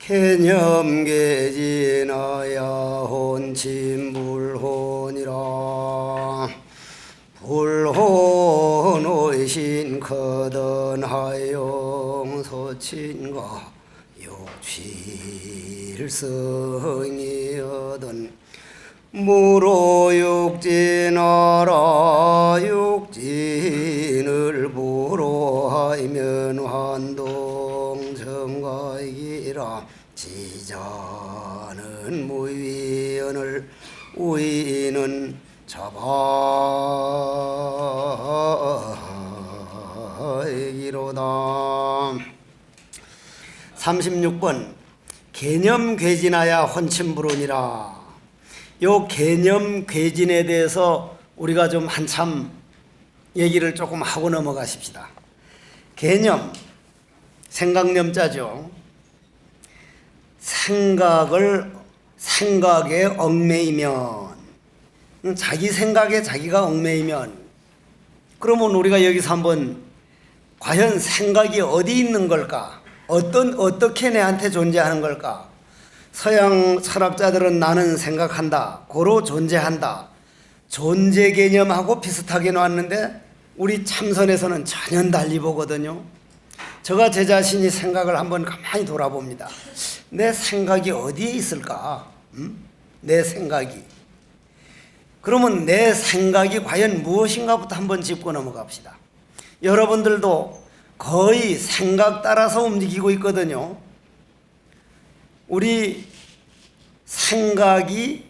개념계진하야 혼침불혼이라 불혼의신 거던하영 소친과 육칠성이여든 무로육진하라 육진을 불호하면 환동정가이기라 지자는 무위연을 우위는 자바이기로다. 36번 개념괴진하야 혼침불운이라. 요 개념괴진에 대해서 우리가 좀 한참 얘기를 조금 하고 넘어가십시다. 개념, 생각념자죠. 생각에 얽매이면, 자기 생각에 자기가 얽매이면, 그러면 우리가 여기서 한번 과연 생각이 어디 있는 걸까? 어떻게 내한테 존재하는 걸까? 서양 철학자들은 나는 생각한다, 고로 존재한다, 존재 개념하고 비슷하게 놨는데 우리 참선에서는 전혀 달리 보거든요. 제가 제 자신이 생각을 한번 가만히 돌아봅니다. 내 생각이 어디에 있을까? 내 생각이. 그러면 내 생각이 과연 무엇인가부터 한번 짚고 넘어갑시다. 여러분들도 거의 생각 따라서 움직이고 있거든요. 우리 생각이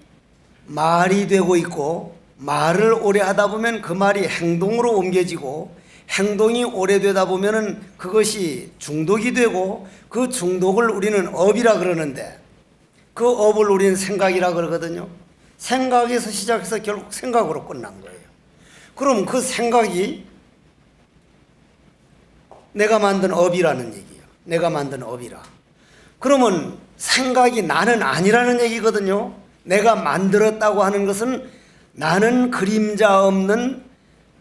말이 되고 있고, 말을 오래 하다 보면 그 말이 행동으로 옮겨지고, 행동이 오래되다 보면은 그것이 중독이 되고, 그 중독을 우리는 업이라 그러는데, 그 업을 우리는 생각이라 그러거든요. 생각에서 시작해서 결국 생각으로 끝난 거예요. 그럼 그 생각이 내가 만든 업이라는 얘기예요. 내가 만든 업이라. 그러면 생각이 나는 아니라는 얘기거든요. 내가 만들었다고 하는 것은 나는 그림자 없는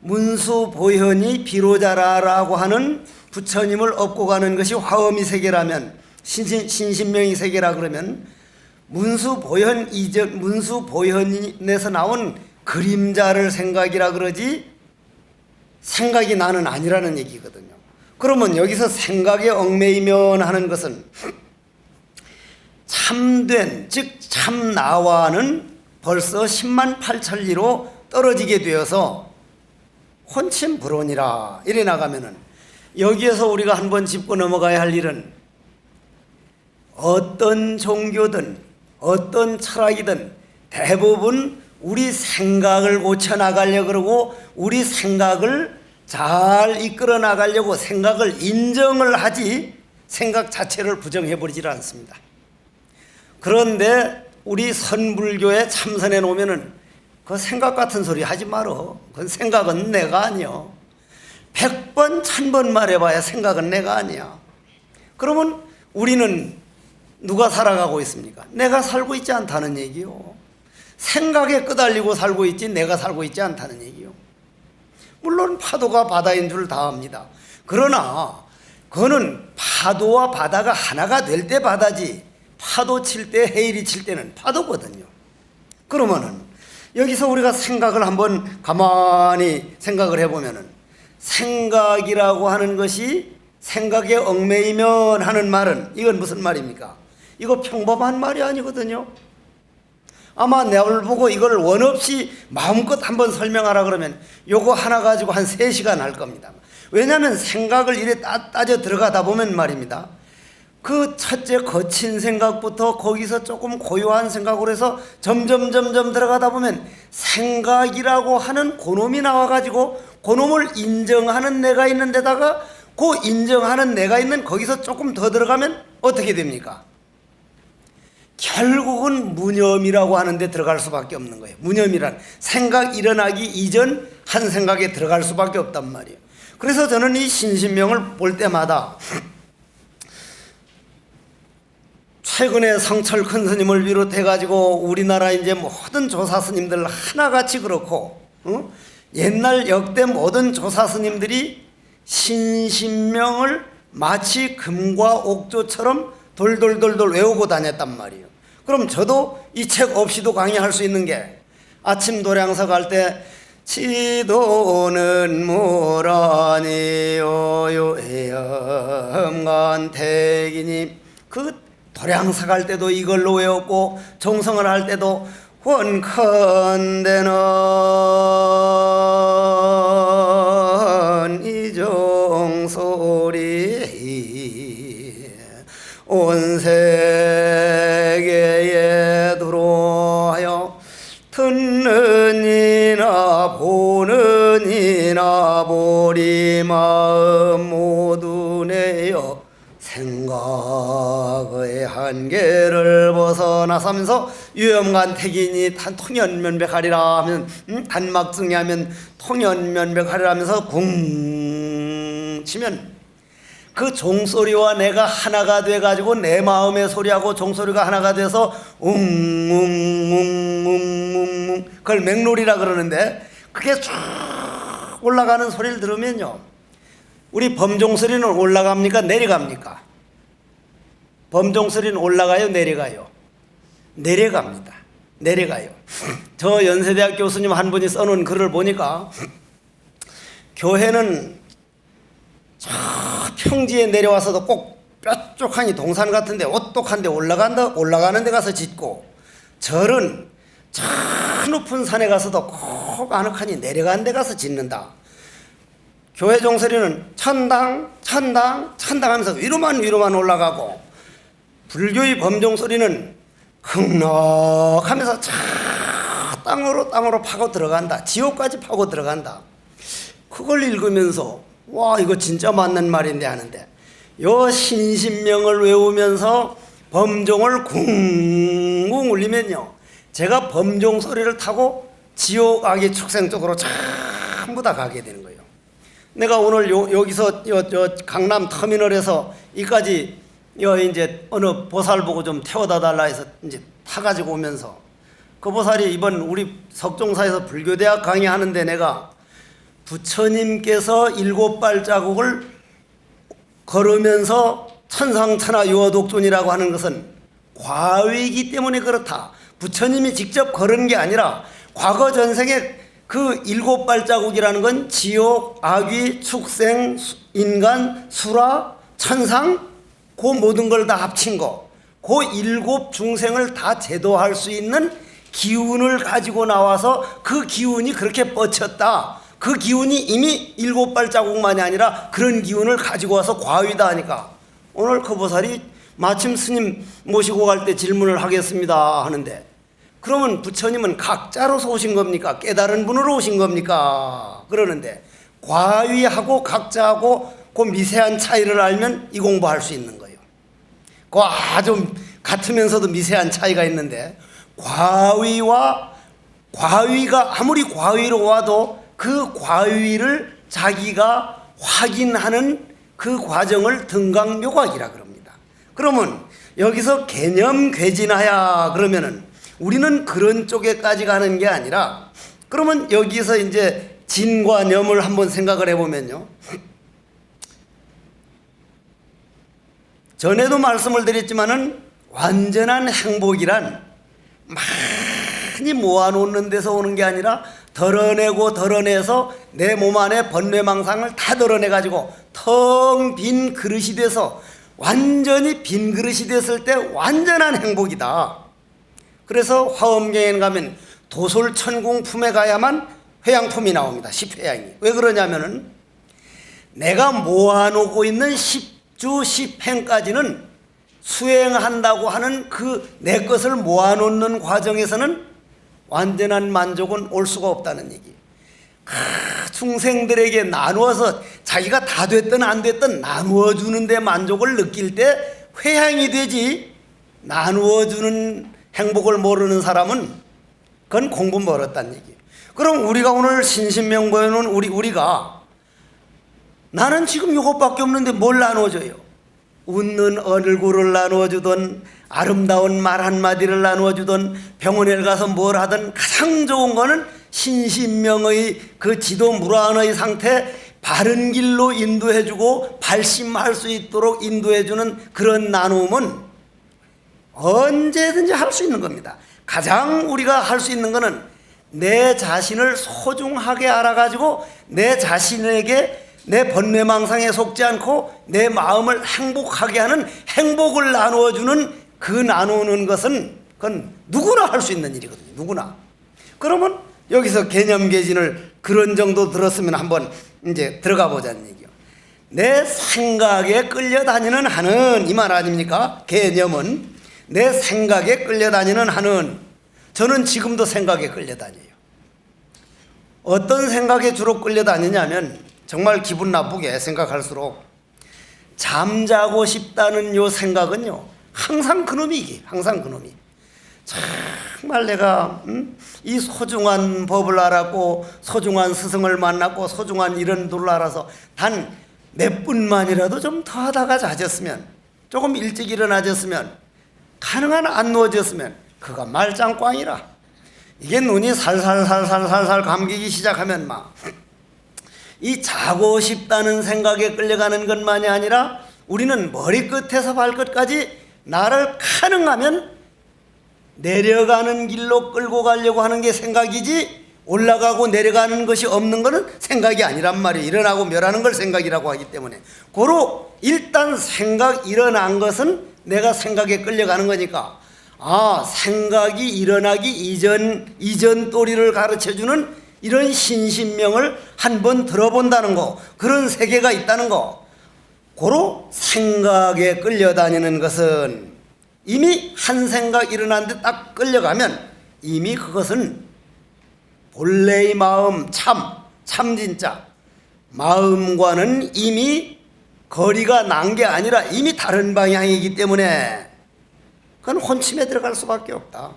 문수보현이 비로자라라고 하는 부처님을 업고 가는 것이 화엄이 세계라면, 신신명이 세계라 그러면 문수보현 이전, 문수보현에서 나온 그림자를 생각이라 그러지 생각이 나는 아니라는 얘기거든요. 그러면 여기서 생각에 얽매이면 하는 것은 참된, 즉 참나와는 벌써 10만 8천리로 떨어지게 되어서 혼침불온이라 이래 나가면은, 여기에서 우리가 한번 짚고 넘어가야 할 일은 어떤 종교든 어떤 철학이든 대부분 우리 생각을 고쳐 나가려고 그러고, 우리 생각을 잘 이끌어 나가려고 생각을 인정을 하지 생각 자체를 부정해버리질 않습니다. 그런데 우리 선불교에 참선해 놓으면은 그 생각 같은 소리 하지 말어. 그 생각은 내가 아니야. 100번 1000번 말해봐야 생각은 내가 아니야. 그러면 우리는 누가 살아가고 있습니까? 내가 살고 있지 않다는 얘기요. 생각에 끄달리고 살고 있지 내가 살고 있지 않다는 얘기요. 물론 파도가 바다인 줄 다 압니다. 그러나 그거는 파도와 바다가 하나가 될 때 바다지, 파도 칠 때, 해일이 칠 때는 파도거든요. 그러면은 여기서 우리가 생각을 한번 가만히 생각을 해보면은, 생각이라고 하는 것이 생각에 얽매이면 하는 말은 이건 무슨 말입니까? 이거 평범한 말이 아니거든요. 아마 내가 보고 이걸 원 없이 마음껏 한번 설명하라 그러면 요거 하나 가지고 한 3시간 할 겁니다. 왜냐하면 생각을 이래 따져 들어가다 보면 말입니다, 그 첫째 거친 생각부터 거기서 조금 고요한 생각으로 해서 점점 들어가다 보면 생각이라고 하는 그놈이 나와가지고 그놈을 인정하는 내가 있는 데다가 그 인정하는 내가 있는 거기서 조금 더 들어가면 어떻게 됩니까? 결국은 무념이라고 하는 데 들어갈 수밖에 없는 거예요. 무념이란 생각 일어나기 이전 한 생각에 들어갈 수밖에 없단 말이에요. 그래서 저는 이 신신명을 볼 때마다 최근에 성철 큰 스님을 비롯해가지고 우리나라 이제 모든 조사 스님들 하나같이 그렇고, 옛날 역대 모든 조사 스님들이 신신명을 마치 금과 옥조처럼 돌돌돌돌 외우고 다녔단 말이에요. 그럼 저도 이 책 없이도 강의할 수 있는 게 아침 도량서 갈 때 지도는 무라니요 염간택이니 그 도량서 갈 때도 이걸로 외웠고 종성을 할 때도 원컨대는 이종소리 온 세계에 들어하여 듣는 이나 보는 이나 보리 마음 모두 내어 생각의 한계를 벗어나서면서 유염간택이니 통연면백하리라 하면 단막증이하면 통연면백하리라 하면서 궁 치면 그 종소리와 내가 하나가 돼가지고 내 마음의 소리하고 종소리가 하나가 돼서 웅웅웅웅웅 그걸 맹놀이라 그러는데 그게 쭉 올라가는 소리를 들으면요, 우리 범종소리는 올라갑니까 내려갑니까? 범종소리는 올라가요 내려가요? 내려갑니다. 내려가요. 저 연세대학 교수님 한 분이 써놓은 글을 보니까 교회는 저 평지에 내려와서도 꼭 뾰족하니 동산 같은데 오똑한데 올라가는 데 가서 짓고, 절은 저 높은 산에 가서도 꼭 아늑하니 내려가는 데 가서 짓는다. 교회 종소리는 천당 천당 천당 하면서 위로만 올라가고, 불교의 범종소리는 흑넉하면서 저 땅으로 파고 들어간다. 지옥까지 파고 들어간다. 그걸 읽으면서 와, 이거 진짜 맞는 말인데 하는데, 요 신신명을 외우면서 범종을 쿵쿵 울리면요, 제가 범종 소리를 타고 지옥 악의 축생 쪽으로 전부 다 가게 되는 거예요. 내가 오늘 여기서 강남 터미널에서 이까지 이제 어느 보살 보고 좀 태워다 달라 해서 이제 타가지고 오면서, 그 보살이 이번 우리 석종사에서 불교대학 강의하는데 내가 부처님께서 7발자국을 걸으면서 천상천하 유어독존이라고 하는 것은 과위이기 때문에 그렇다. 부처님이 직접 걸은 게 아니라 과거 전생에 그 7발자국이라는 건 지옥, 악귀, 축생, 인간, 수라, 천상, 그 모든 걸 다 합친 거, 그 7중생을 다 제도할 수 있는 기운을 가지고 나와서 그 기운이 그렇게 뻗쳤다. 그 기운이 이미 7발자국만이 아니라 그런 기운을 가지고 와서 과위다 하니까, 오늘 그 보살이 마침 스님 모시고 갈 때 질문을 하겠습니다 하는데, 그러면 부처님은 각자로서 오신 겁니까? 깨달은 분으로 오신 겁니까? 그러는데, 과위하고 각자하고 그 미세한 차이를 알면 이 공부할 수 있는 거예요. 그 아주 같으면서도 미세한 차이가 있는데, 과위가 아무리 과위로 와도 그 과위를 자기가 확인하는 그 과정을 등강묘각이라 그럽니다. 그러면 여기서 개념 괴진하야 그러면은 우리는 그런 쪽에까지 가는 게 아니라, 그러면 여기서 이제 진과 념을 한번 생각을 해보면요, 전에도 말씀을 드렸지만은 완전한 행복이란 많이 모아놓는 데서 오는 게 아니라 덜어내서 내 몸 안에 번뇌망상을 다 덜어내가지고 텅 빈 그릇이 돼서, 완전히 빈 그릇이 됐을 때 완전한 행복이다. 그래서 화엄경에 가면 도솔천궁품에 가야만 회양품이 나옵니다. 10회양이. 왜 그러냐면은 내가 모아놓고 있는 10주 10행까지는 수행한다고 하는 그 내 것을 모아놓는 과정에서는 완전한 만족은 올 수가 없다는 얘기. 중생들에게 나누어서 자기가 다 됐든 안 됐든 나누어 주는데 만족을 느낄 때 회향이 되지, 나누어 주는 행복을 모르는 사람은 그건 공부 멀었다는 얘기. 그럼 우리가 오늘 신신명보에는 우리가 나는 지금 이것밖에 없는데 뭘 나누어줘요? 웃는 얼굴을 나누어주던, 아름다운 말 한마디를 나누어주던, 병원에 가서 뭘 하든 가장 좋은 거는 신신명의 그 지도 무란의 상태, 바른 길로 인도해주고 발심할 수 있도록 인도해주는 그런 나눔은 언제든지 할 수 있는 겁니다. 가장 우리가 할 수 있는 거는 내 자신을 소중하게 알아가지고 내 자신에게 내 번뇌망상에 속지 않고 내 마음을 행복하게 하는 행복을 나누어주는 그 나누는 것은 그건 누구나 할 수 있는 일이거든요. 누구나. 그러면 여기서 개념개진을 그런 정도 들었으면 한번 이제 들어가 보자는 얘기요. 내 생각에 끌려다니는 한은 이 말 아닙니까? 개념은 내 생각에 끌려다니는 한은 저는 지금도 생각에 끌려다녀요. 어떤 생각에 주로 끌려다니냐면 정말 기분 나쁘게 생각할수록 잠자고 싶다는 요 생각은요 항상 그놈이기 항상 그놈이 정말 내가 이 소중한 법을 알았고 소중한 스승을 만났고 소중한 이런 도를 알아서 단 몇 분만이라도 좀 더 하다가 잦았으면 조금 일찍 일어나졌으면 가능한 안 누워졌으면 그가 말짱꽝이라. 이게 눈이 살살살살살살 감기기 시작하면 막 이 자고 싶다는 생각에 끌려가는 것만이 아니라 우리는 머리끝에서 발끝까지 나를 가능하면 내려가는 길로 끌고 가려고 하는 게 생각이지 올라가고 내려가는 것이 없는 것은 생각이 아니란 말이에요. 일어나고 멸하는 걸 생각이라고 하기 때문에 고로 일단 생각 일어난 것은 내가 생각에 끌려가는 거니까 생각이 일어나기 이전 또리를 가르쳐주는 이런 신신명을 한번 들어본다는 거 그런 세계가 있다는 거 고로 생각에 끌려다니는 것은 이미 한 생각 일어난 데 딱 끌려가면 이미 그것은 본래의 마음 참 진짜 마음과는 이미 거리가 난 게 아니라 이미 다른 방향이기 때문에 그건 혼침에 들어갈 수밖에 없다.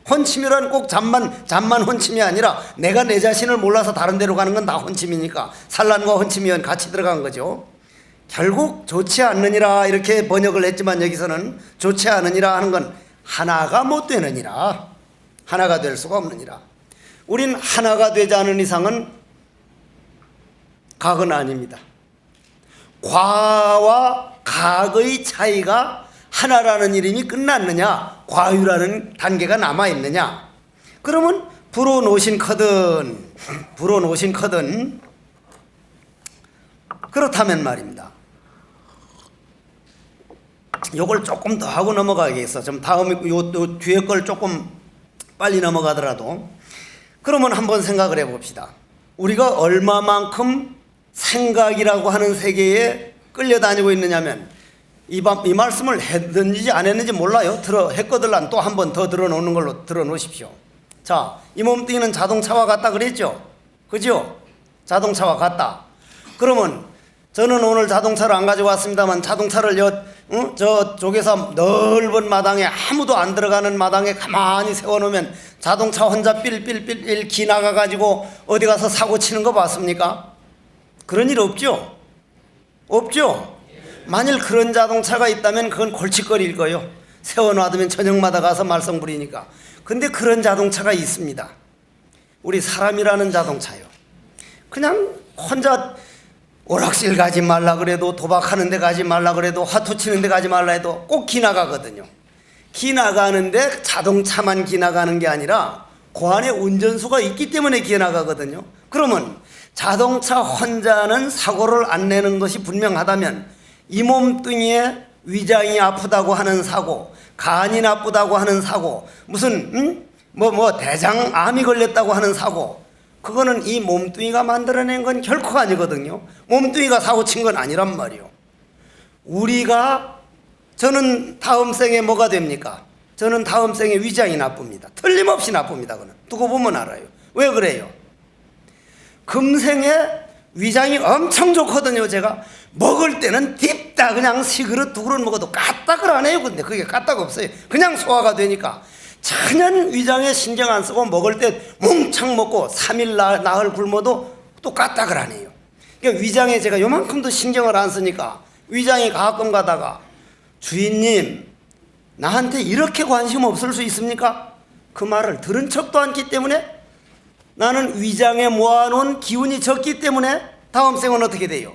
혼침이란 꼭 잠만 혼침이 아니라 내가 내 자신을 몰라서 다른 데로 가는 건 다 혼침이니까 산란과 혼침이 같이 들어간 거죠. 결국 좋지 않느니라 이렇게 번역을 했지만 여기서는 좋지 않으니라 하는 건 하나가 못 되느니라 하나가 될 수가 없느니라. 우린 하나가 되지 않은 이상은 각은 아닙니다. 과와 각의 차이가 하나라는 이름이 끝났느냐 과유라는 단계가 남아있느냐 그러면 불어놓으신 커든 그렇다면 말입니다. 요걸 조금 더 하고 넘어가겠어. 좀 다음에 요 뒤에 걸 조금 빨리 넘어가더라도 그러면 한번 생각을 해봅시다. 우리가 얼마만큼 생각이라고 하는 세계에 끌려다니고 있느냐면 이 말씀을 했는지 안 했는지 몰라요. 했거들란 또 한 번 더 들어놓는 걸로 들어놓으십시오. 자, 이 몸뚱이는 자동차와 같다 그랬죠? 그죠? 자동차와 같다. 그러면 저는 오늘 자동차를 안 가지고 왔습니다만 자동차를 저쪽에서 넓은 마당에 아무도 안 들어가는 마당에 가만히 세워놓으면 자동차 혼자 삘삘삘 기나가가지고 어디 가서 사고 치는 거 봤습니까? 그런 일 없죠? 없죠? 만일 그런 자동차가 있다면 그건 골칫거리일 거예요. 세워놔두면 저녁마다 가서 말썽 부리니까. 근데 그런 자동차가 있습니다. 우리 사람이라는 자동차요. 그냥 혼자 오락실 가지 말라 그래도 도박하는 데 가지 말라 그래도 화투 치는 데 가지 말라 해도 꼭 기나가거든요. 기나가는데 자동차만 기나가는 게 아니라 그 안에 운전수가 있기 때문에 기나가거든요. 그러면 자동차 혼자는 사고를 안 내는 것이 분명하다면 이 몸뚱이에 위장이 아프다고 하는 사고, 간이 나쁘다고 하는 사고, 무슨 대장암이 걸렸다고 하는 사고, 그거는 이 몸뚱이가 만들어낸 건 결코 아니거든요. 몸뚱이가 사고 친 건 아니란 말이요. 저는 다음 생에 뭐가 됩니까? 저는 다음 생에 위장이 나쁩니다. 틀림없이 나쁩니다. 그는 두고 보면 알아요. 왜 그래요? 금생에 위장이 엄청 좋거든요. 제가 먹을 때는 딥다 그냥 시그릇 두 그릇 먹어도 까딱을 안 해요. 근데 그게 까딱 없어요. 그냥 소화가 되니까 천연 위장에 신경 안 쓰고 먹을 때 뭉창 먹고 3일 나흘 굶어도 또 까딱을 안 해요. 그러니까 위장에 제가 요만큼도 신경을 안 쓰니까 위장이 가끔 가다가 주인님 나한테 이렇게 관심 없을 수 있습니까? 그 말을 들은 척도 않기 때문에 나는 위장에 모아놓은 기운이 적기 때문에 다음 생은 어떻게 돼요?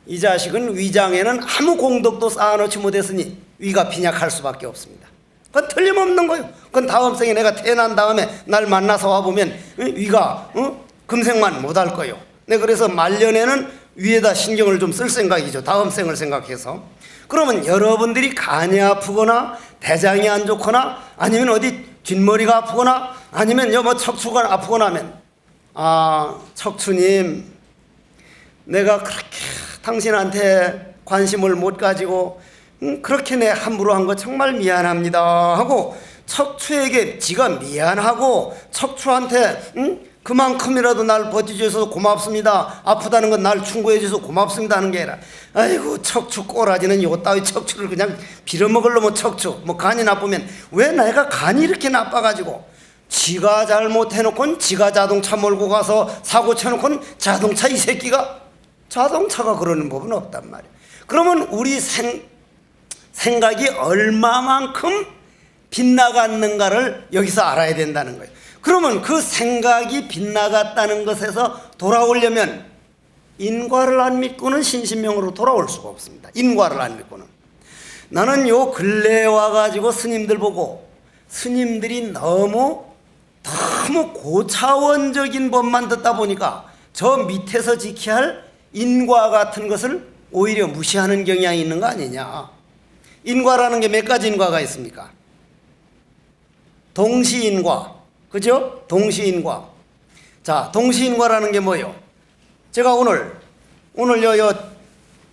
이 자식은 위장에는 아무 공덕도 쌓아놓지 못했으니 위가 빈약할 수밖에 없습니다. 그건 틀림없는 거예요. 그건 다음 생에 내가 태어난 다음에 날 만나서 와보면 위가 금생만 못할 거예요. 네, 그래서 말년에는 위에다 신경을 좀 쓸 생각이죠. 다음 생을 생각해서. 그러면 여러분들이 간이 아프거나 대장이 안 좋거나 아니면 어디 뒷머리가 아프거나 아니면 뭐 척추가 아프거나 하면 척추님, 내가 그렇게 당신한테 관심을 못 가지고 그렇게 내 함부로 한 거 정말 미안합니다 하고 척추에게 지가 미안하고 척추한테 그만큼이라도 날 버텨줘서 고맙습니다, 아프다는 건 날 충고해 줘서 고맙습니다 하는 게 아니라 아이고 척추 꼬라지는 요 따위 척추를 그냥 빌어먹으려면 척추 뭐 간이 나쁘면 왜 내가 간이 이렇게 나빠가지고 지가 잘못해놓고는 지가 자동차 몰고 가서 사고 쳐놓고는 자동차 이 새끼가 자동차가 그러는 법은 없단 말이에요. 그러면 우리 생각이 얼마만큼 빗나갔는가를 여기서 알아야 된다는 거예요. 그러면 그 생각이 빗나갔다는 것에서 돌아오려면 인과를 안 믿고는 신신명으로 돌아올 수가 없습니다. 인과를 안 믿고는. 나는 요 근래에 와가지고 스님들 보고 스님들이 너무 고차원적인 법만 듣다 보니까 저 밑에서 지켜야 할 인과 같은 것을 오히려 무시하는 경향이 있는 거 아니냐. 인과라는 게 몇 가지 인과가 있습니까? 동시인과, 그죠? 동시인과. 자, 동시인과라는 게 뭐예요? 제가 오늘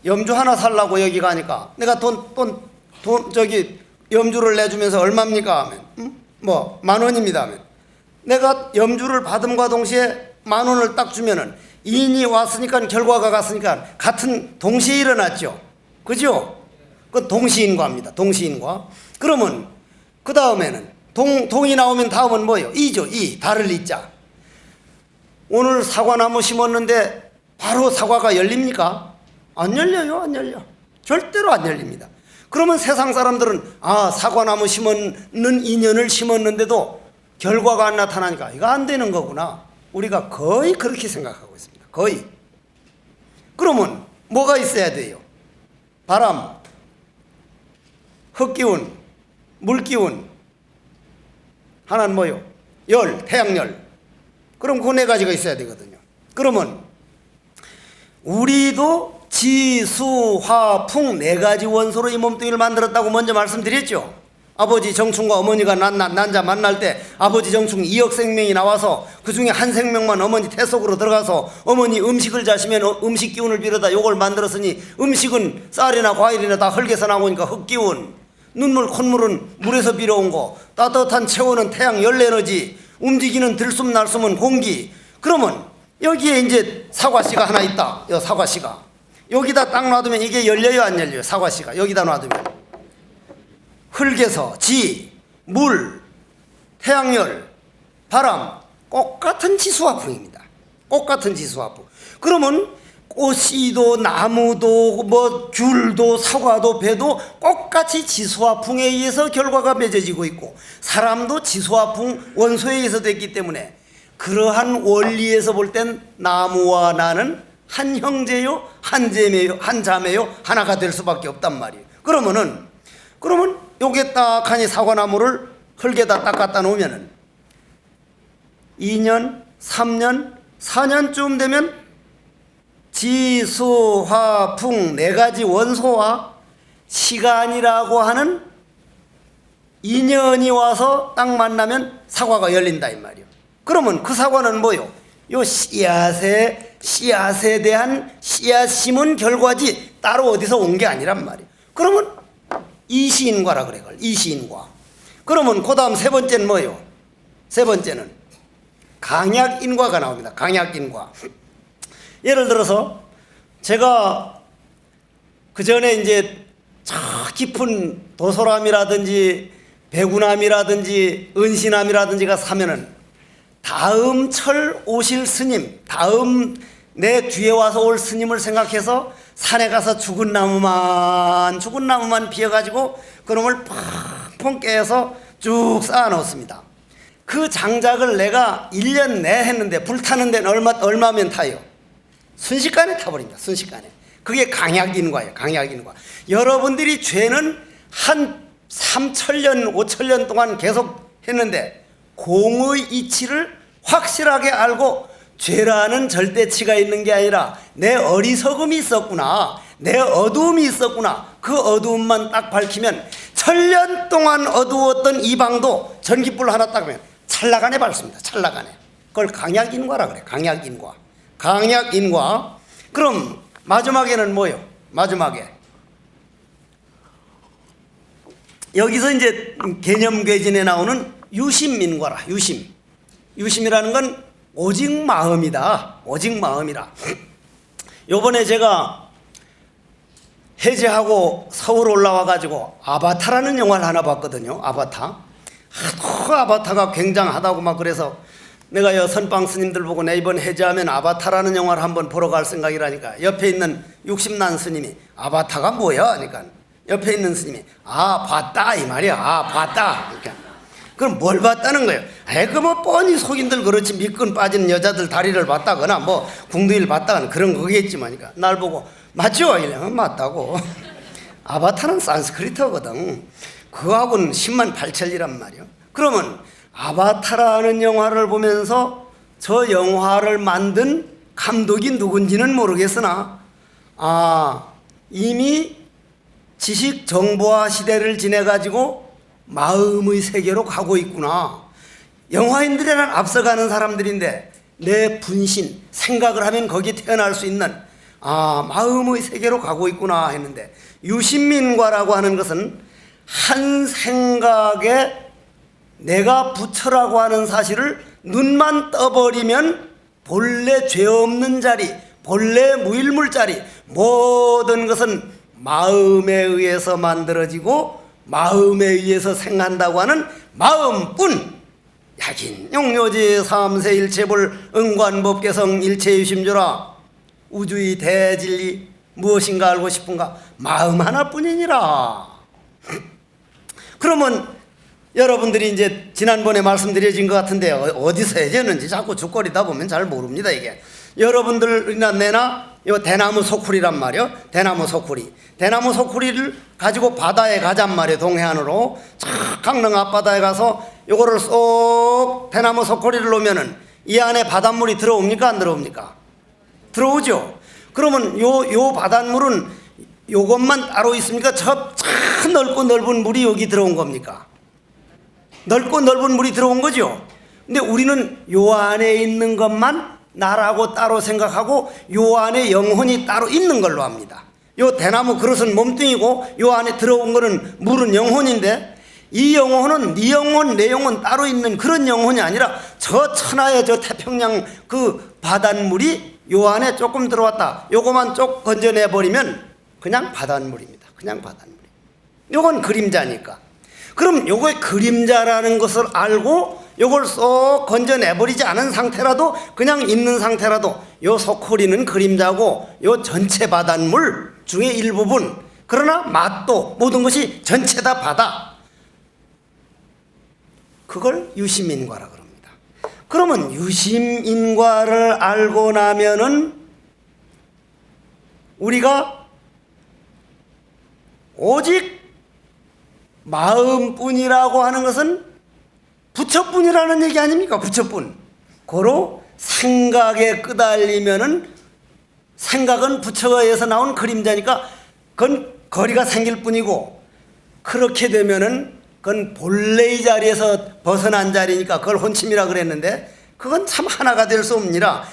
염주 하나 살라고 여기 가니까 내가 염주를 내주면서 얼마입니까? 하면 뭐 10,000원입니다 하면 내가 염주를 받음과 동시에 10,000원을 딱 주면은 인이 왔으니까 결과가 갔으니까 같은 동시에 일어났죠. 그죠? 그건 동시인과입니다. 동시인과. 그러면 그 다음에는 동이 나오면 다음은 뭐예요? 이죠. 이. 달을 이자. 오늘 사과나무 심었는데 바로 사과가 열립니까? 안 열려요. 안 열려. 절대로 안 열립니다. 그러면 세상 사람들은 사과나무 심는 인연을 심었는데도 결과가 안 나타나니까 이거 안 되는 거구나. 우리가 거의 그렇게 생각하고 있습니다. 거의. 그러면 뭐가 있어야 돼요? 바람, 흙기운, 물기운, 하나는 뭐요? 열, 태양열. 그럼 그 4가지가 있어야 되거든요. 그러면 우리도 지, 수, 화, 풍 4가지 원소로 이 몸뚱이를 만들었다고 먼저 말씀드렸죠. 아버지 정충과 어머니가 난자 만날 때 아버지 정충 2억 생명이 나와서 그 중에 한 생명만 어머니 태 속으로 들어가서 어머니 음식을 자시면 음식 기운을 빌어다 요걸 만들었으니 음식은 쌀이나 과일이나 다 흙에서 나오니까 흙기운, 눈물 콧물은 물에서 빌어온 거, 따뜻한 체온은 태양 열에너지, 움직이는 들숨 날숨은 공기. 그러면 여기에 이제 사과씨가 하나 있다. 요 사과씨가 여기다 딱 놔두면 이게 열려요 안 열려요? 사과씨가 여기다 놔두면 흙에서 지, 물, 태양열, 바람, 똑같은 지수화풍입니다. 똑같은 지수화풍. 그러면 꽃이도 나무도 뭐 귤도 사과도 배도 똑같이 지수화풍에 의해서 결과가 맺어지고 있고 사람도 지수화풍 원소에 의해서 됐기 때문에 그러한 원리에서 볼 땐 나무와 나는 한 형제요, 한 자매요, 하나가 될 수밖에 없단 말이에요. 그러면 요게 딱 하니 사과나무를 흙에다 딱 갖다 놓으면은 2년, 3년, 4년쯤 되면 지, 수, 화, 풍 4가지 원소와 시간이라고 하는 인연이 와서 딱 만나면 사과가 열린다 이 말이에요. 그러면 그 사과는 뭐요? 요 씨앗에 대한 씨앗 심은 결과지 따로 어디서 온 게 아니란 말이에요. 그러면 이시인과라 그래. 이시인과. 그러면 그 다음 3번째는 뭐예요? 3번째는 강약인과가 나옵니다. 강약인과. 예를 들어서 제가 그 전에 이제 저 깊은 도소람이라든지 배구남이라든지 은신함이라든지가 사면은 다음 철 오실 스님, 다음 내 뒤에 와서 올 스님을 생각해서 산에 가서 죽은 나무만 비어가지고 그놈을 펑펑 깨서 쭉 쌓아 놓습니다. 그 장작을 내가 1년 내 했는데 불타는 데는 얼마면 타요? 순식간에 타버립니다. 순식간에. 그게 강약인과예요. 강약인과. 여러분들이 죄는 한 3,000년 5,000년 동안 계속 했는데 공의 이치를 확실하게 알고 죄라는 절대치가 있는 게 아니라 내 어리석음이 있었구나, 내 어두움이 있었구나, 그 어두움만 딱 밝히면 1,000년 동안 어두웠던 이 방도 전깃불 하나 딱 하면 찰나간에 밝습니다. 찰나간에. 그걸 강약인과라 그래. 강약인과. 강약인과. 그럼 마지막에는 뭐요? 마지막에 여기서 이제 개념괴진에 나오는 유심인과라. 유심. 유심이라는 건 오직 마음이다. 오직 마음이라. 요번에 제가 해제하고 서울 올라와 가지고 아바타라는 영화를 하나 봤거든요. 아바타. 하도 아바타가 굉장하다고 막 그래서 내가 여 선방 스님들 보고 내 이번 해제하면 아바타라는 영화를 한번 보러 갈 생각이라니까 옆에 있는 60난 스님이 아바타가 뭐야? 하니까 옆에 있는 스님이 봤다 이 말이야. 봤다. 그러니까 그럼 뭘 봤다는 거예요? 그 뭐 뻔히 속인들 그렇지 미끈 빠진 여자들 다리를 봤다거나 뭐 궁둥이를 봤다거나 그런 거겠지만 그러니까 날 보고 맞죠? 이러면 맞다고. 아바타는 산스크리트거든. 그거하고는 10만 8천이란 말이요. 그러면 아바타라는 영화를 보면서 저 영화를 만든 감독이 누군지는 모르겠으나 이미 지식 정보화 시대를 지내가지고 마음의 세계로 가고 있구나. 영화인들에는 앞서가는 사람들인데 내 분신, 생각을 하면 거기에 태어날 수 있는 마음의 세계로 가고 있구나 했는데 유심민과라고 하는 것은 한 생각에 내가 부처라고 하는 사실을 눈만 떠버리면 본래 죄 없는 자리, 본래 무일물 자리 모든 것은 마음에 의해서 만들어지고 마음에 의해서 생한다고 하는 마음뿐. 야긴 용료지 삼세 일체불 응관법계성 일체유심조라. 우주의 대진리 무엇인가 알고 싶은가? 마음 하나뿐이니라. 그러면 여러분들이 이제 지난번에 말씀드려진 것 같은데 어디서 해제는지 자꾸 죽거리다 보면 잘 모릅니다. 이게 여러분들이나 내나 요 대나무 소쿠리란 말이요. 대나무 소쿠리. 대나무 소쿠리를 가지고 바다에 가잔 말이에요. 동해안으로 강릉 앞바다에 가서 요거를 쏙 대나무 소쿠리를 놓으면은 이 안에 바닷물이 들어옵니까? 안 들어옵니까? 들어오죠. 그러면 요 바닷물은 요것만 따로 있습니까? 저 참 넓고 넓은 물이 여기 들어온 겁니까? 넓고 넓은 물이 들어온 거죠. 근데 우리는 요 안에 있는 것만 나라고 따로 생각하고 요 안에 영혼이 따로 있는 걸로 합니다. 요 대나무 그릇은 몸뚱이고 요 안에 들어온 거는 물은 영혼인데 이 영혼은 네 영혼 내 영혼 따로 있는 그런 영혼이 아니라 저 천하의 저 태평양 그 바닷물이 요 안에 조금 들어왔다. 요거만 쪽 건져내버리면 그냥 바닷물입니다. 그냥 바닷물. 요건 그림자니까. 그럼 요거의 그림자라는 것을 알고 요걸 쏙 건져내버리지 않은 상태라도 그냥 있는 상태라도 요 소쿠리는 그림자고 요 전체 바닷물 중에 일부분, 그러나 맛도 모든 것이 전체 다 바다. 그걸 유심인과라 그럽니다. 그러면 유심인과를 알고 나면은 우리가 오직 마음뿐이라고 하는 것은 부처뿐이라는 얘기 아닙니까? 부처뿐. 고로 생각에 끄달리면은 생각은 부처가 의해서 나온 그림자니까 그건 거리가 생길 뿐이고 그렇게 되면은 그건 본래의 자리에서 벗어난 자리니까 그걸 혼침이라 그랬는데 그건 참 하나가 될 수 없느니라.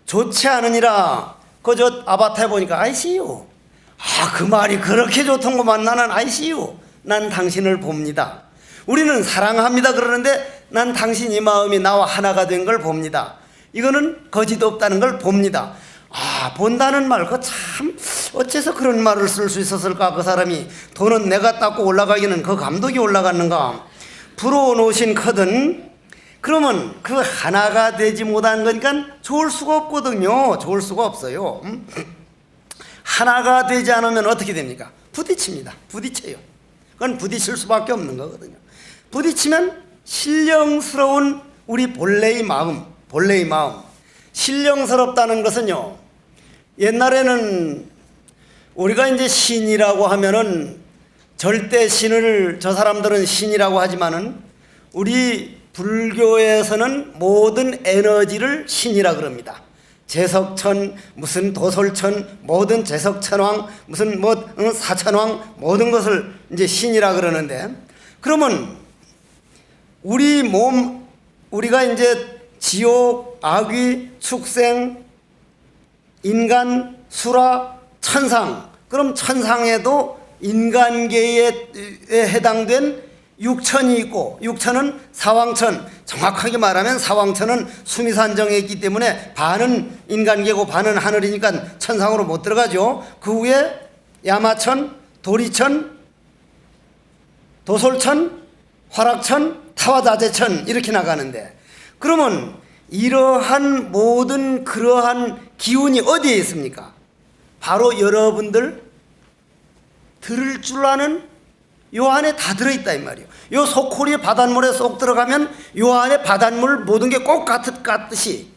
좋지 않으니라. 그저 아바타에 보니까 아이씨유. 그 말이 그렇게 좋던구만. 나는 아이씨유. 난 당신을 봅니다. 우리는 사랑합니다 그러는데 난 당신이 마음이 나와 하나가 된 걸 봅니다. 이거는 거짓 없다는 걸 봅니다. 본다는 말, 그 참 어째서 그런 말을 쓸 수 있었을까? 그 사람이 돈은 내가 닦고 올라가기는 그 감독이 올라갔는가? 부러워놓으신 커든 그러면 그 하나가 되지 못한 거니까 좋을 수가 없거든요. 좋을 수가 없어요. 하나가 되지 않으면 어떻게 됩니까? 부딪힙니다. 부딪혀요. 그건 부딪힐 수밖에 없는 거거든요. 부딪히면 신령스러운 우리 본래의 마음, 본래의 마음. 신령스럽다는 것은요, 옛날에는 우리가 이제 신이라고 하면은 절대 신을 저 사람들은 신이라고 하지만은 우리 불교에서는 모든 에너지를 신이라 그럽니다. 제석천, 무슨 도솔천, 모든 제석천왕, 무슨 사천왕, 모든 것을 이제 신이라 그러는데, 그러면 우리 몸, 우리가 이제 지옥, 악귀, 축생, 인간, 수라, 천상, 그럼 천상에도 인간계에 해당된 육천이 있고, 육천은 사왕천, 정확하게 말하면 사왕천은 수미산정에 있기 때문에 반은 인간계고 반은 하늘이니까 천상으로 못 들어가죠. 그 위에 야마천, 도리천, 도솔천, 화락천, 타화자재천 이렇게 나가는데, 그러면 이러한 모든 그러한 기운이 어디에 있습니까? 바로 여러분들 들을 줄 아는 요 안에 다 들어있다 이 말이에요. 요 소코리의 바닷물에 쏙 들어가면 요 안에 바닷물 모든 게 꼭 같듯이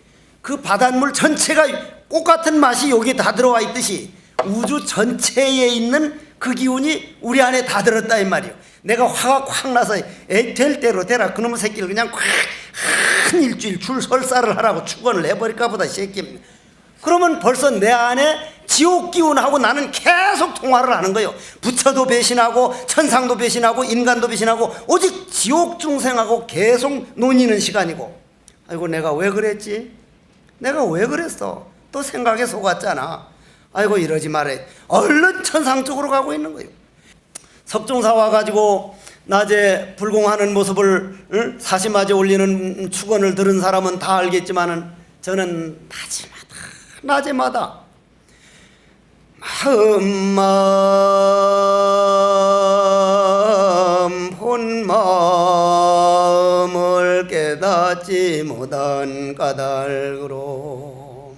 그 바닷물 전체가 꼭 같은 맛이 여기 다 들어와 있듯이 우주 전체에 있는 그 기운이 우리 안에 다 들었다 이 말이에요. 내가 화가 확 나서 될 대로 되라 그놈의 새끼를 그냥 한 일주일 줄 설사를 하라고 축원을 해버릴까 보다 새끼. 그러면 벌써 내 안에 지옥 기운하고 나는 계속 통화를 하는 거예요. 부처도 배신하고 천상도 배신하고 인간도 배신하고 오직 지옥 중생하고 계속 논의는 시간이고, 아이고 내가 왜 그랬지? 내가 왜 그랬어? 또 생각에 속았잖아. 아이고 이러지 말해. 얼른 천상 쪽으로 가고 있는 거예요. 석중사 와가지고 낮에 불공하는 모습을 사시마제 올리는 축원을 들은 사람은 다 알겠지만은 저는 낮에마다 마음 본마음을 깨닫지 못한 까닭으로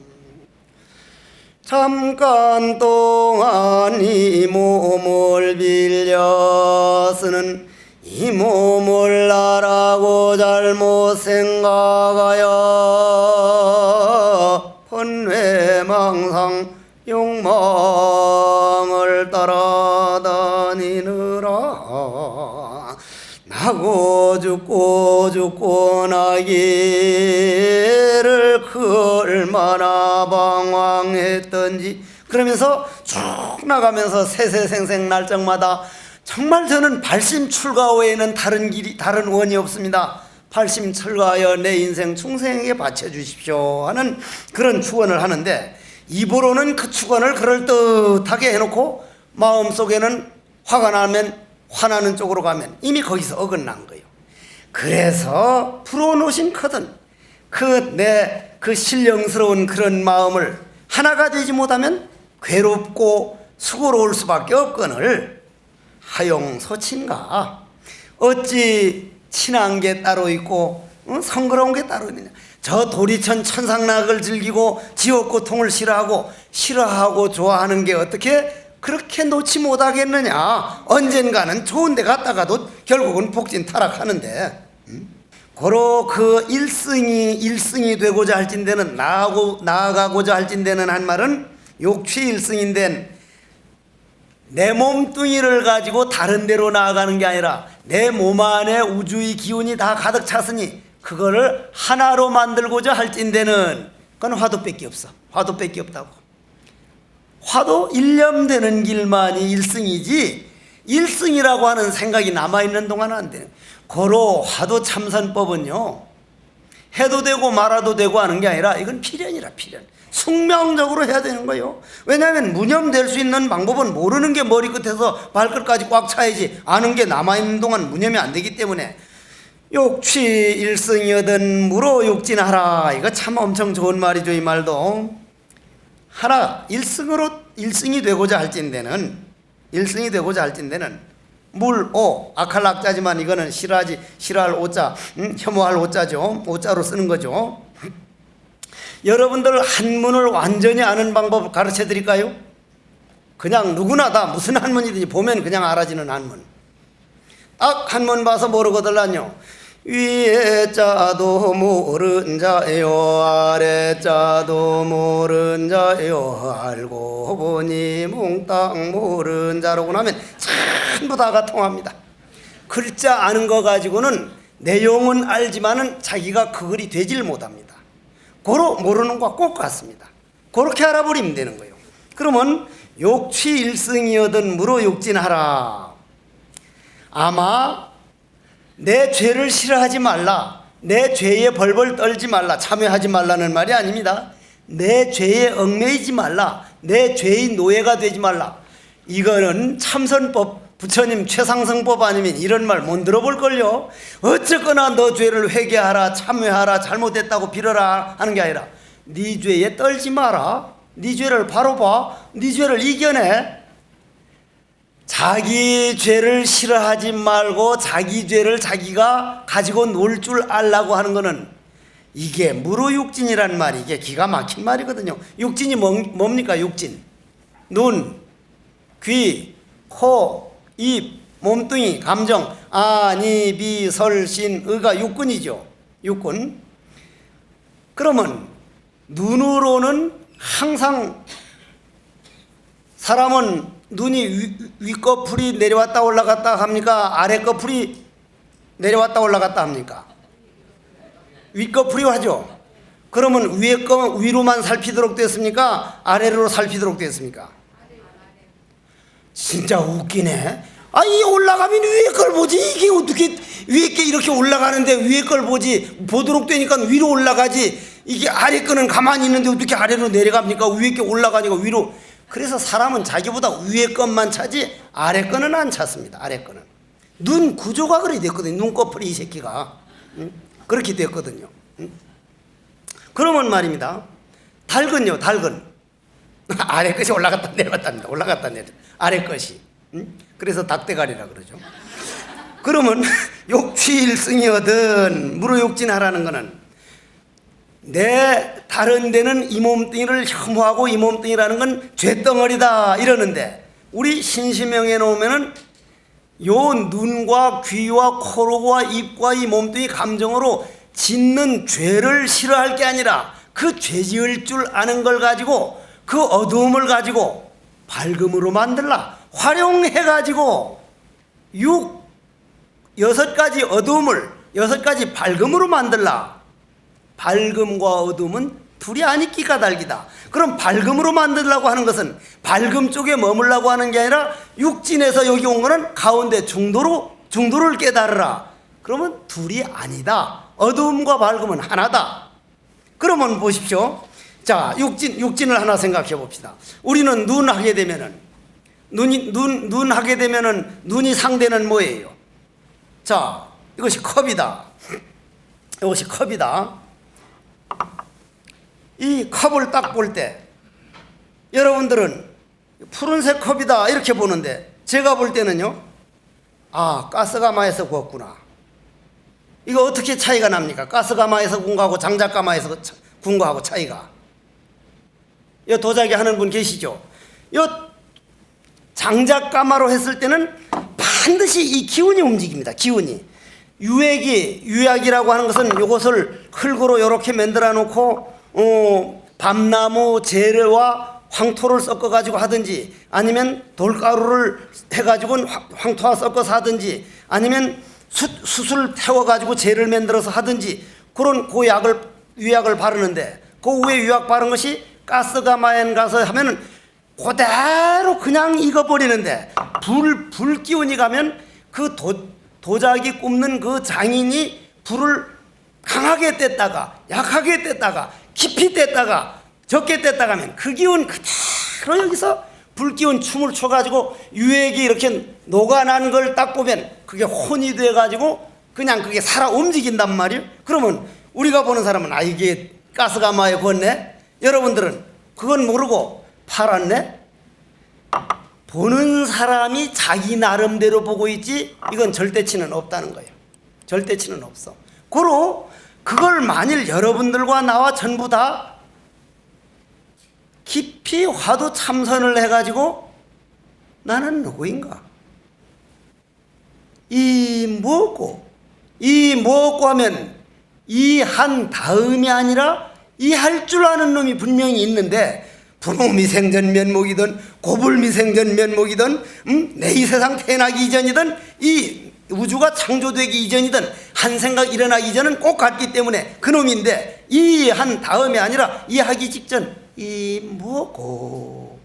잠깐 동안 이 몸을 빌려 쓰는 이 몸을 나라고 잘못 생각하여 번뇌망상 욕망을 따라다니느라 나고 죽고 나기를 그 얼마나 방황했던지. 그러면서 쭉 나가면서 세세생생 날짜마다 정말 저는 발심 출가 외에는 다른 원이 없습니다. 발심 철가하여 내 인생 충생에게 바쳐주십시오 하는 그런 축원을 하는데, 입으로는 그 축원을 그럴듯하게 해놓고 마음속에는 화가 나면 화나는 쪽으로 가면 이미 거기서 어긋난 거예요. 그래서 풀어놓으신 거든 그 신령스러운 그런 마음을 하나가 되지 못하면 괴롭고 수고로울 수밖에 없거늘 하용소친가 어찌 친한 게 따로 있고 성그러운 게 따로 있느냐. 저 도리천 천상락을 즐기고 지옥고통을 싫어하고 좋아하는 게 어떻게 그렇게 놓지 못하겠느냐. 언젠가는 좋은 데 갔다가도 결국은 복진 타락하는데, 고로 그 일승이 되고자 할진대는 나아가고자 할진대는 한 말은 욕취일승인데, 내 몸뚱이를 가지고 다른 데로 나아가는 게 아니라 내 몸 안에 우주의 기운이 다 가득 찼으니 그거를 하나로 만들고자 할진대는 그건 화두밖에 없어. 화두밖에 없다고. 화도 일념되는 길만이 일승이지 일승이라고 하는 생각이 남아있는 동안은 안 되는. 고로 화두 참선법은요, 해도 되고 말아도 되고 하는 게 아니라 이건 필연이라 필연. 숙명적으로 해야 되는 거예요. 왜냐하면 무념될 수 있는 방법은 모르는 게 머리끝에서 발끝까지 꽉 차야지, 아는 게 남아있는 동안 무념이 안 되기 때문에 욕취 일승이여든 무로 욕진하라. 이거 참 엄청 좋은 말이죠. 이 말도 하나 일승이 되고자 할진대는 물오 악할 악자지만 이거는 싫어할 오자, 혐오할 오자죠. 오자로 쓰는 거죠. 여러분들 한문을 완전히 아는 방법 가르쳐 드릴까요? 그냥 누구나 다 무슨 한문이든지 보면 그냥 알아지는 한문. 딱 한문 봐서 모르거들란요. 위에 자도 모른 자요 아래 자도 모른 자요 알고 보니 몽땅 모른 자라고 하면 전부 다가 통합니다. 글자 아는 거 가지고는 내용은 알지만은 자기가 그 글이 되질 못합니다. 고로 모르는 것과 꼭 같습니다. 그렇게 알아버리면 되는 거예요. 그러면 욕취일승이여든 무로욕진하라. 아마 내 죄를 싫어하지 말라, 내 죄에 벌벌 떨지 말라, 참여하지 말라는 말이 아닙니다. 내 죄에 얽매이지 말라, 내 죄의 노예가 되지 말라. 이거는 참선법, 부처님 최상승법 아니면 이런 말 못 들어볼걸요. 어쨌거나 너 죄를 회개하라, 참여하라, 잘못했다고 빌어라 하는 게 아니라 네 죄에 떨지 마라, 네 죄를 바로 봐, 네 죄를 이겨내. 자기 죄를 싫어하지 말고 자기 죄를 자기가 가지고 놀 줄 알라고 하는 거는 이게 무로육진이란 말이 이게 기가 막힌 말이거든요. 육진이 뭡니까? 육진. 눈, 귀, 코, 입, 몸뚱이, 감정, 아니, 비, 설, 신, 의가 육군이죠. 육군. 그러면 눈으로는 항상 사람은 눈이 윗꺼풀이 내려왔다 올라갔다 합니까? 아래꺼풀이 내려왔다 올라갔다 합니까? 윗꺼풀이 하죠. 그러면 위에 거 위로만 살피도록 됐습니까? 아래로 살피도록 됐습니까? 진짜 웃기네. 이 올라가면 위에 걸 보지. 이게 어떻게 위에 게 이렇게 올라가는데 위에 걸 보지. 보도록 되니까 위로 올라가지. 이게 아래 거는 가만히 있는데 어떻게 아래로 내려갑니까? 위에 게 올라가니까 위로. 그래서 사람은 자기보다 위에 것만 차지 아래 거는 안 찾습니다. 아래 거는. 눈 구조가 그렇게 됐거든요. 눈꺼풀이 이 새끼가. 그렇게 됐거든요. 그러면 말입니다. 닭은요, 닭은. 아래 것이 올라갔다 내려갔다 합니다. 올라갔다 내려. 아래 것이. 그래서 닭대가리라 그러죠. 그러면 욕취일승이거든 무로욕진하라는 거는 내 다른 데는 이 몸뚱이를 혐오하고 이 몸뚱이라는 건 죄덩어리다 이러는데 우리 신심명에 놓으면은 요 눈과 귀와 코로와 입과 이 몸뚱이 감정으로 짓는 죄를 싫어할 게 아니라 그 죄 지을 줄 아는 걸 가지고 그 어두움을 가지고 밝음으로 만들라. 활용해가지고 여섯 가지 어두움을 여섯 가지 밝음으로 만들라. 밝음과 어둠은 둘이 아니기 까닭이다. 그럼 밝음으로 만들려고 하는 것은 밝음 쪽에 머물라고 하는 게 아니라 육진에서 여기 온 거는 가운데 중도를 깨달으라. 그러면 둘이 아니다. 어두움과 밝음은 하나다. 그러면 보십시오. 자, 육진을 하나 생각해 봅시다. 우리는 눈 하게 되면은 눈 하게 되면은 눈이 상대는 뭐예요? 자, 이것이 컵이다. 이것이 컵이다. 이 컵을 딱 볼 때 여러분들은 푸른색 컵이다 이렇게 보는데 제가 볼 때는요, 가스가마에서 구웠구나. 이거 어떻게 차이가 납니까? 가스가마에서 구운 거하고 장작가마에서 구운 거하고 차이가. 이 도자기 하는 분 계시죠? 이 장작가마로 했을 때는 반드시 이 기운이 움직입니다. 기운이. 유약이라고 하는 것은 이것을 흙으로 이렇게 만들어 놓고 밤나무 재래와 황토를 섞어 가지고 하든지 아니면 돌가루를 해 가지고 황토와 섞어서 하든지 아니면 숯을 태워 가지고 재를 만들어서 하든지 그런 그 유약을 바르는데 그 위에 유약 바른 것이 가스가마에 가서 하면은 그대로 그냥 익어버리는데 불 기운이 가면 그 도자기 굽는 그 장인이 불을 강하게 뗐다가 약하게 뗐다가 깊이 뗐다가 적게 뗐다가 하면 그 기운 그대로 여기서 불기운 춤을 춰가지고 유액이 이렇게 녹아난 걸 딱 보면 그게 혼이 돼가지고 그냥 그게 살아 움직인단 말이에요. 그러면 우리가 보는 사람은 이게 가스가마에 구웠네? 여러분들은 그건 모르고 팔았네? 보는 사람이 자기 나름대로 보고 있지 이건 절대치는 없다는 거예요. 절대치는 없어. 그걸 만일 여러분들과 나와 전부 다 깊이 화두 참선을 해가지고 나는 누구인가? 이 뭐고 이 먹고 하면 이 한 다음이 아니라 이 할 줄 아는 놈이 분명히 있는데, 부모미생전 면목이든 고불미생전 면목이든 내 이 세상 태어나기 이전이든 이 우주가 창조되기 이전이든 한 생각 일어나기 이전은 꼭 같기 때문에 그놈인데, 이 한 다음이 아니라 이 하기 직전 이 뭐고,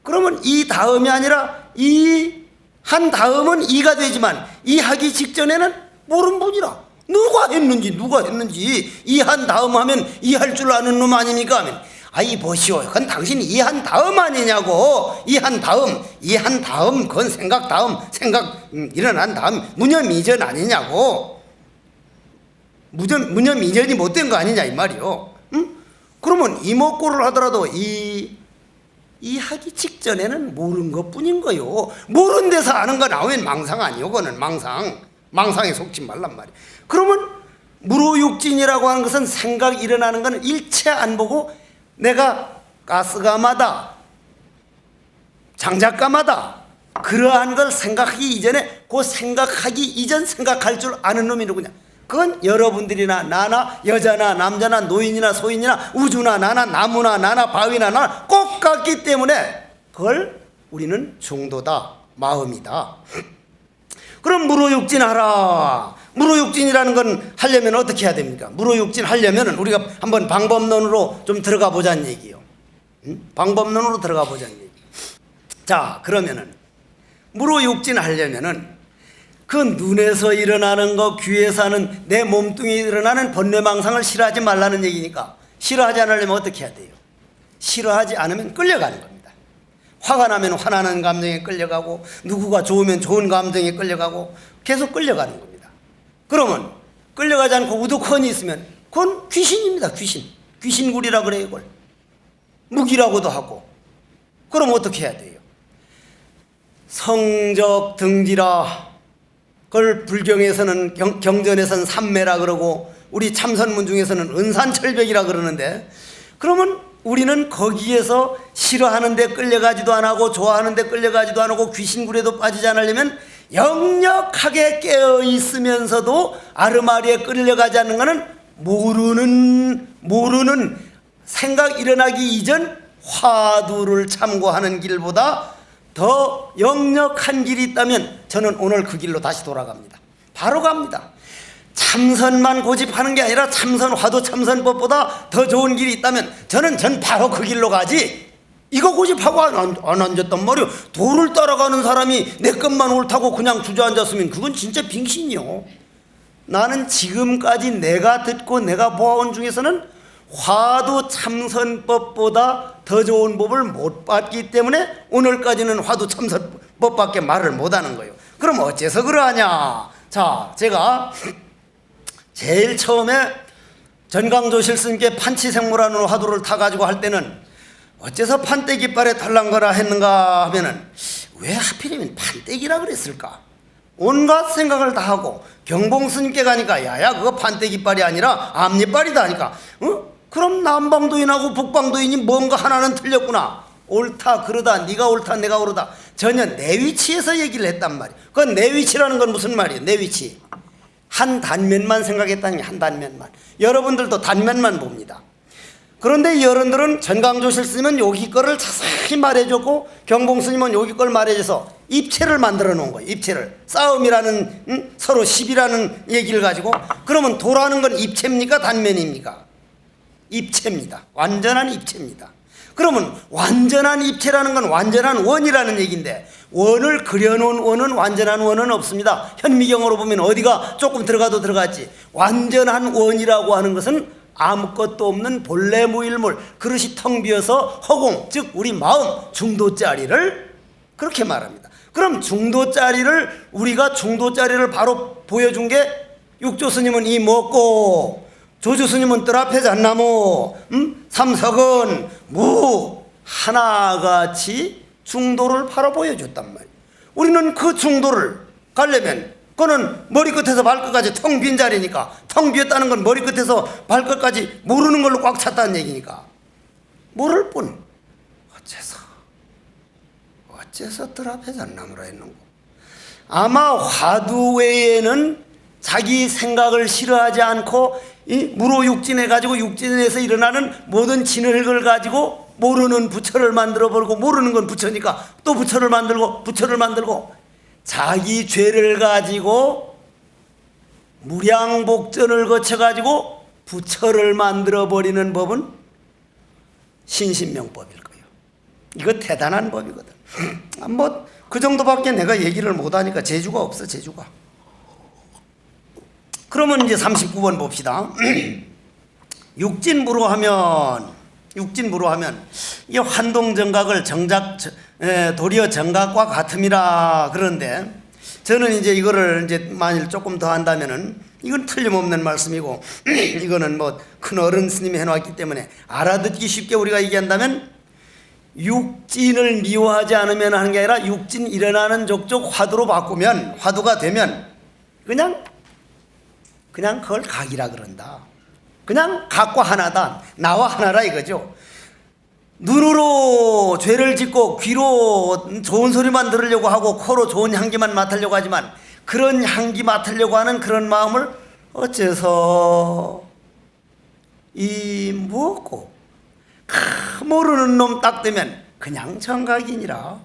그러면 이 다음이 아니라 이 한 다음은 이가 되지만 이 하기 직전에는 모르는 분이라. 누가 했는지 이 한 다음 하면 이 할 줄 아는 놈 아닙니까 하면, 아이 보시오, 그건 당신이 이 한 다음 아니냐고. 이 한 다음 그건 생각 다음, 생각 일어난 다음 무념 이전 아니냐고. 무념 이전이 못된 거 아니냐 이 말이요. 그러면 이목고를 하더라도 이 하기 직전에는 모르는 것뿐인 거요. 모르는 데서 아는 거 나오면 망상 아니요. 그거는 망상에 속지 말란 말이에요. 그러면 무로육진이라고 하는 것은 생각 일어나는 것은 일체 안 보고 내가 가스가마다 장작가마다 그러한 걸 생각하기 이전에 그 생각하기 이전 생각할 줄 아는 놈이 누구냐. 그건 여러분들이나 나나 여자나 남자나 노인이나 소인이나 우주나 나나 나무나 나나 바위나 나나 꼭 같기 때문에 그걸 우리는 중도다, 마음이다. 그럼 무로육진하라. 무로육진이라는 건 하려면 어떻게 해야 됩니까? 무로육진 하려면 우리가 한번 방법론으로 좀 들어가 보자는 얘기요. 방법론으로 들어가 보자는 얘기. 자, 그러면은 무로육진 하려면은 그 눈에서 일어나는 거, 귀에서 하는 내 몸뚱이에 일어나는 번뇌망상을 싫어하지 말라는 얘기니까, 싫어하지 않으려면 어떻게 해야 돼요? 싫어하지 않으면 끌려가는 겁니다. 화가 나면 화나는 감정에 끌려가고, 누구가 좋으면 좋은 감정에 끌려가고, 계속 끌려가는 겁니다. 그러면 끌려가지 않고 우두커니 있으면 그건 귀신입니다. 귀신굴이라 그래요. 이걸 무기라고도 하고. 그럼 어떻게 해야 돼요? 성적 등지라, 그걸 불경에서는 경전에서는 삼매라 그러고 우리 참선문 중에서는 은산철벽이라 그러는데, 그러면 우리는 거기에서 싫어하는 데 끌려가지도 안 하고 좋아하는 데 끌려가지도 안 하고 귀신굴에도 빠지지 않으려면 역력하게 깨어 있으면서도 아르마리에 끌려가지 않는 것은 모르는 생각 일어나기 이전 화두를 참고하는 길보다 더 역력한 길이 있다면 저는 오늘 그 길로 다시 돌아갑니다. 바로 갑니다. 참선만 고집하는 게 아니라 참선, 화두 참선법보다 더 좋은 길이 있다면 전 바로 그 길로 가지. 이거 고집하고 안 앉았단 말이에요. 도를 따라가는 사람이 내 것만 옳다고 그냥 주저앉았으면 그건 진짜 빙신이요. 나는 지금까지 내가 듣고 내가 보아온 중에서는 화두 참선법보다 더 좋은 법을 못 봤기 때문에 오늘까지는 화두 참선법밖에 말을 못하는 거예요. 그럼 어째서 그러하냐. 자, 제가 제일 처음에 전강조실 스님께 판치생모라는 화두를 타가지고 할 때는 어째서 판때기빨에 달랑거라 했는가 하면은, 왜 하필이면 판때기라 그랬을까? 온갖 생각을 다 하고 경봉 스님께 가니까 야야 그거 판때기빨이 아니라 앞니빨이다 하니까, 그럼 남방도인하고 북방도인이 뭔가 하나는 틀렸구나. 옳다 그러다, 네가 옳다 내가 옳다, 전혀 내 위치에서 얘기를 했단 말이야. 그건 내 위치라는 건 무슨 말이에요? 내 위치 한 단면만 생각했다는 게, 한 단면만. 여러분들도 단면만 봅니다. 그런데 여러분들은 전강조실 스님은 여기 거를 자세히 말해줬고 경봉 스님은 여기 걸 말해줘서 입체를 만들어 놓은 거예요. 입체를. 싸움이라는 서로 시비라는 얘기를 가지고, 그러면 도라는 건 입체입니까 단면입니까? 입체입니다. 완전한 입체입니다. 그러면 완전한 입체라는 건 완전한 원이라는 얘기인데, 원을 그려놓은 원은 완전한 원은 없습니다. 현미경으로 보면 어디가 조금 들어가도 들어갔지. 완전한 원이라고 하는 것은 아무것도 없는 본래 무일물, 그릇이 텅 비어서 허공, 즉 우리 마음 중도짜리를 그렇게 말합니다. 그럼 중도짜리를, 우리가 중도짜리를 바로 보여준 게 육조 스님은 이 먹고, 조주 스님은 뜰 앞에 잣나무, 삼석은 무 하나같이 중도를 바로 보여줬단 말이에요. 우리는 그 중도를 가려면 그거는 머리끝에서 발끝까지 텅 빈 자리니까, 텅 비었다는 건 머리끝에서 발끝까지 모르는 걸로 꽉 찼다는 얘기니까 모를 뿐 어째서 뜰 앞에 잣나무라 했는고. 아마 화두 외에는 자기 생각을 싫어하지 않고 이 무로육진해 가지고 육진에서 일어나는 모든 진흙을 가지고 모르는 부처를 만들어 버리고, 모르는 건 부처니까 또 부처를 만들고 부처를 만들고, 자기 죄를 가지고 무량복전을 거쳐 가지고 부처를 만들어 버리는 법은 신신명법일 거예요. 이거 대단한 법이거든. 뭐 그 정도밖에 내가 얘기를 못 하니까 재주가 없어, 재주가. 그러면 이제 39번 봅시다. 육진부로 하면 이 환동정각을 도리어 정각과 같음이라 그러는데, 저는 이제 이거를 이제 만일 조금 더 한다면은 이건 틀림없는 말씀이고 이거는 뭐 큰 어른 스님이 해놓았기 때문에 알아듣기 쉽게 우리가 얘기한다면, 육진을 미워하지 않으면 하는 게 아니라 육진 일어나는 족족 화두로 바꾸면, 화두가 되면 그냥 그걸 각이라 그런다. 그냥 각과 하나다, 나와 하나라 이거죠. 눈으로 죄를 짓고 귀로 좋은 소리만 들으려고 하고 코로 좋은 향기만 맡으려고 하지만, 그런 향기 맡으려고 하는 그런 마음을 어째서 이 무엇고 모르는 놈 딱 되면 그냥 정각이니라,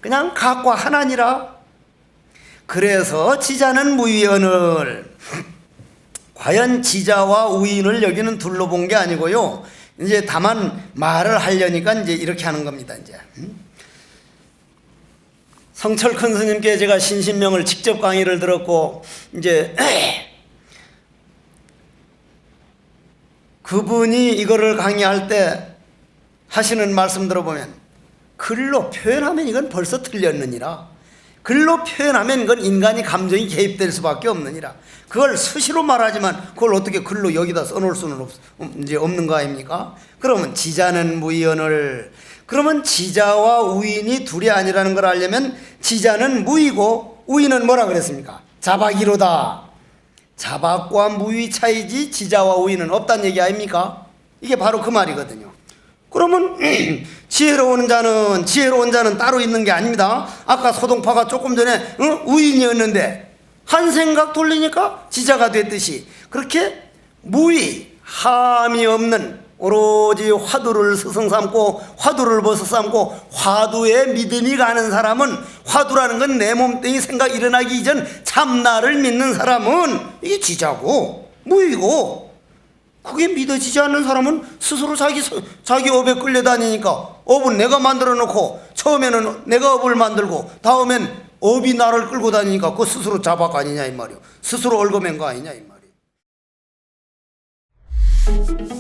그냥 각과 하나니라. 그래서 지자는 무위언을, 과연 지자와 우인을 여기는 둘로 본 게 아니고요, 이제 다만 말을 하려니까 이제 이렇게 하는 겁니다. 이제 성철 큰 스님께 제가 신신명을 직접 강의를 들었고, 이제 그분이 이거를 강의할 때 하시는 말씀 들어보면, 글로 표현하면 이건 벌써 틀렸느니라, 글로 표현하면 이건 인간이 감정이 개입될 수밖에 없느니라. 그걸 수시로 말하지만 그걸 어떻게 글로 여기다 써놓을 수는 이제 없는 거 아닙니까? 그러면 지자는 무의언을, 그러면 지자와 우인이 둘이 아니라는 걸 알려면 지자는 무이고 우인은 뭐라 그랬습니까? 자박이로다. 자박과 무의 차이지 지자와 우인은 없다는 얘기 아닙니까? 이게 바로 그 말이거든요. 그러면 지혜로운 자는 따로 있는 게 아닙니다. 아까 소동파가 조금 전에 우인이었는데 한 생각 돌리니까 지자가 됐듯이, 그렇게 무의, 함이 없는 오로지 화두를 스승 삼고 화두를 벗어 삼고 화두에 믿음이 가는 사람은, 화두라는 건 내 몸뚱이 생각 일어나기 이전 참나를 믿는 사람은 이게 지자고 무의고, 그게 믿어지지 않는 사람은 스스로 자기 업에 끌려다니니까, 업은 내가 만들어 놓고 처음에는 내가 업을 만들고 다음엔 업이 나를 끌고 다니니까 그거 스스로 자박 아니냐 이 말이요, 스스로 얽어맨 거 아니냐 이 말이요.